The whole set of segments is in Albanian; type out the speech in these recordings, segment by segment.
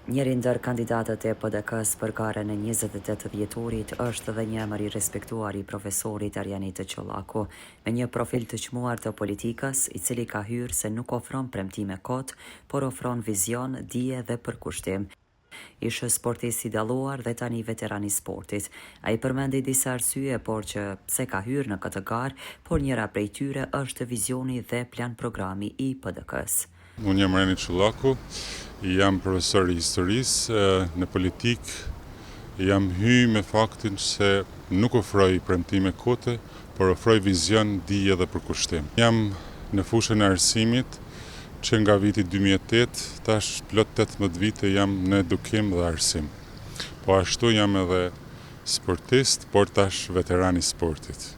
Njëri ndër kandidatët e PDK-s për garën e 28 vjetorit është dhe një emër i respektuar i profesorit Arjanit Çollaku, me një profil të çmuar të politikës, i cili ka hyrë se nuk ofron premtime kot, por ofron vizion, dije dhe përkushtim. Ishte sportist i dalluar dhe tani veteran i sportit. Ai përmendi disa arsye por që pse ka hyrë në këtë garë, por njëra prej tyre është vizioni dhe plan programi i PDK-s. Unë jam Arjanit Çollaku, jam profesor i historisë në politikë, jam hyrë me faktin se nuk ofroj premtime kote, por ofroj vizion, dije dhe përkushtim. Jam në fushën e arsimit që nga viti 2008, tash plot 18 vite jam në edukim dhe arsim. Po ashtu jam edhe sportist, por tash veteran i sportit.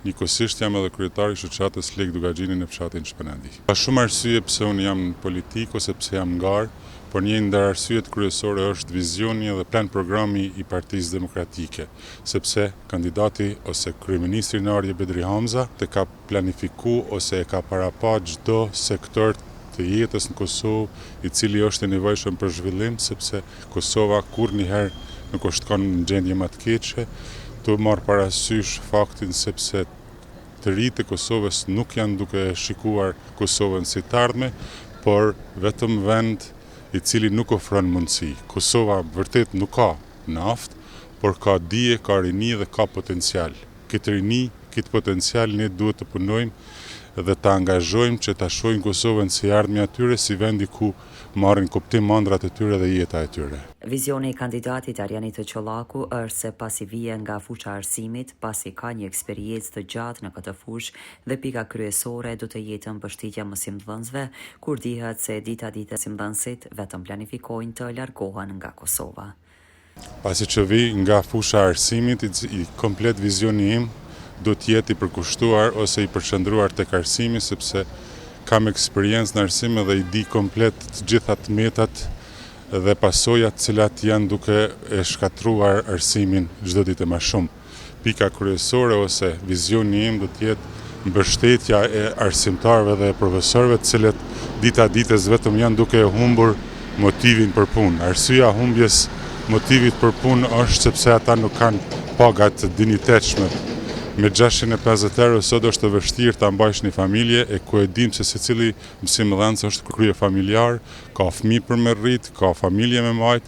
Njëkohësisht jam edhe kryetari i shoqatës Lek Dugaxhini në fshatin Shpënandi. Ka shumë arsye pse unë jam në politikë ose pse jam ngar, por një ndër arsyet kryesore është vizioni dhe plan programi i Partisë Demokratike, sepse kandidati ose kryeministri Arje Bedri Hamza të ka planifiku ose e ka parapa çdo sektor të jetës në Kosovë, i cili është i nevojshëm për zhvillim, sepse Kosova kurrëherë nuk është kanë në gjendje më të keqe. Të marrë parasysh faktin sepse të rinjtë e Kosovës nuk janë duke shikuar Kosovën si të ardhme, por vetëm vend i cili nuk ofron mundësi. Kosova vërtet nuk ka naftë, por ka dije, ka rini dhe ka potencial. Këtë rini, këtë potencial ne duhet të punojmë dhe të angazhojmë që të shohim Kosovën si ardhmja e tyre, si vendi ku marrin kuptim ëndrat e tyre dhe jeta e tyre. Vizioni i kandidatit Arjanit Çollaku është se pasi vije nga fusha e arsimit, pasi ka një eksperiencë të gjatë në këtë fushë dhe pika kryesore do të jetë mbështetja mësimdhënësve, kur dihet se dita mësimdhënësit vetëm planifikojnë të largohen nga Kosova. Pasi që vi nga fusha e arsimit, i komplet vizioni im do të jetë i përkushtuar ose i përqendruar tek arsimi, sepse kam eksperiencë në arsim dhe i di komplet të gjithat metat dhe pasojat cilat janë duke e shkatruar arsimin çdo ditë më shumë. Pika kryesore ose vizioni im do të jetë mbështetja e arsimtarëve dhe profesorëve, të cilët dita ditës vetëm janë duke humbur motivin për punë. Arsyeja e humbjes motivit për punë është sepse ata nuk kanë pagat të dinjitetshme. Me 650 euro sot është të vështirë ta mbajsh një familje, e ku e dim se secili mësimdhënës është krye familjar, ka fëmijë për me rrit, ka familje me majt,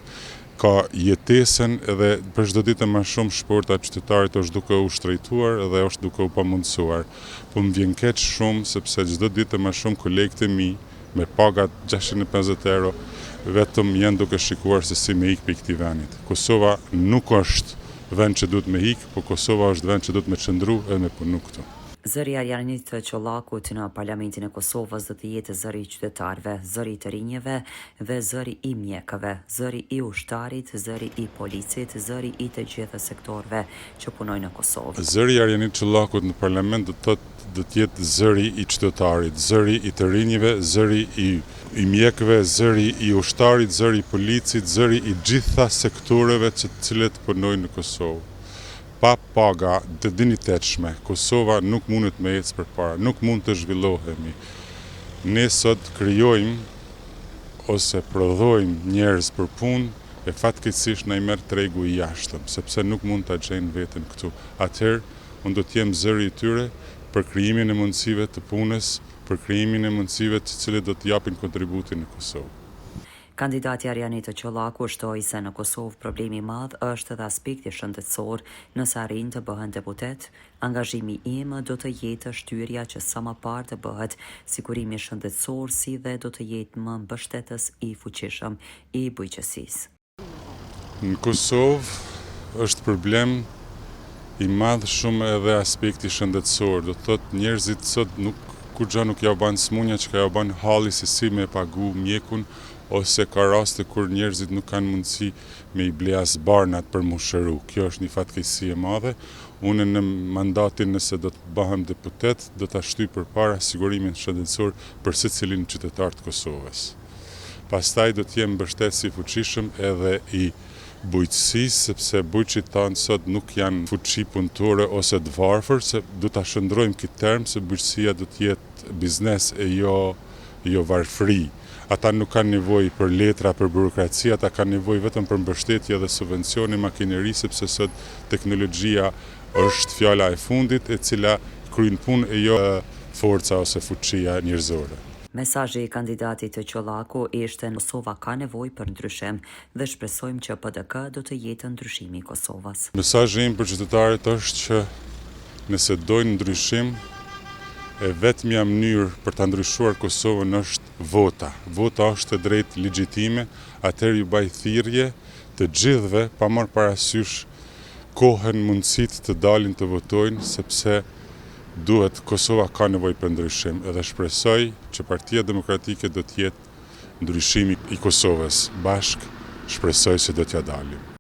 ka jetesën dhe për çdo ditë më shumë shporta qytetarit është duke u shtrejtuar dhe është duke u pamundsuar. Po më vjen keq shumë sepse çdo ditë më shumë kolegët e mi me pagat 650 euro vetëm janë duke shikuar se si me ikë për këtij vendit. Kosova nuk është vend që duhet me ikë, po Kosova është vend që duhet me qëndru e me punu këtu. Zëri Arjanit Çollakut në Parlamentin e Kosovës do të jetë zëri i qytetarëve, zëri i të rinjeve dhe zëri i mjekëve, zëri i ushtarit, zëri i policit, zëri i të gjithë sektorëve që punojnë në Kosovë. Zëri i Arjanit Çollakut në parlament do të jetë zëri i qytetarit, zëri i të rinjeve, zëri i mjekëve, zëri i ushtarit, zëri i policit, zëri i gjitha sektoreve të cilët punojnë në Kosovë. Pa paga të dinjitetshme, Kosova nuk mundet me ecë përpara, nuk mund të zhvillohemi. Ne sot krijojmë ose prodhojmë njerëz për punë, e fatkeqësisht na i merr tregu i jashtëm, sepse nuk mund ta gjejnë veten këtu. Atëherë, unë do të jem zëri i tyre për krijimin e mundësive të punës, për krijimin e mundësive të cilët do të japin kontributin në Kosovë. Kandidati Arjanit Çollaku shtoi se në Kosovë problemi i madh është edhe aspekti shëndetësor. Nëse arrin të bëhen deputet, angazhimi im do të jetë shtyrja që sa më parë të bëhet sigurimi shëndetësor, si dhe do të jetë më mbështetës i fuqishëm i bujqësisë. Në Kosovë është problem i madh shumë edhe aspekti shëndetësor. Do të thotë njerëzit sot kur gjë nuk ja bën smunja që ja bën halli se si me pagu mjekun, ose ka raste kur njerëzit nuk kanë mundësi me i ble as barnat për mu shëru. Kjo është një fatkeqësi e madhe. Unë në mandatin nëse do të bëhem deputet, do ta shtyj përpara sigurimin shëndetësor për secilin qytetar të Kosovës. Pastaj do të jem mbështetës i fuqishëm edhe i bujqësisë, sepse bujqit tanë sot nuk janë fuqi punëtore ose të varfër, se do ta shndrojmë këtë term se bujqësia do të jetë biznes e jo varfëri. ata nuk kanë nevojë për letra, për burokraci, ata kanë nevojë vetëm për mbështetje dhe subvencione makineri, sepse sot teknologjia është fjala e fundit e cila kryen punë e jo forca ose fuqia njerëzore. Mesazhi i kandidatit të Çollaku ishte Kosova ka nevojë për ndryshim dhe shpresojmë që PDK do të jetë ndryshimi i Kosovës. Mesazhi im për qytetarët është që nëse dojnë ndryshim, e vetmja mënyrë për ta ndryshuar Kosovën është vota. Vota është e drejtë legjitime, atëherë ju baj thirrje të gjithëve pa marrë parasysh kohën, mundësitë të dalin të votojnë, sepse duhet, Kosova ka nevojë për ndryshim edhe shpresoj që Partia Demokratike do të jetë ndryshimi i Kosovës. Bashkë shpresoj se do t'ja dalim.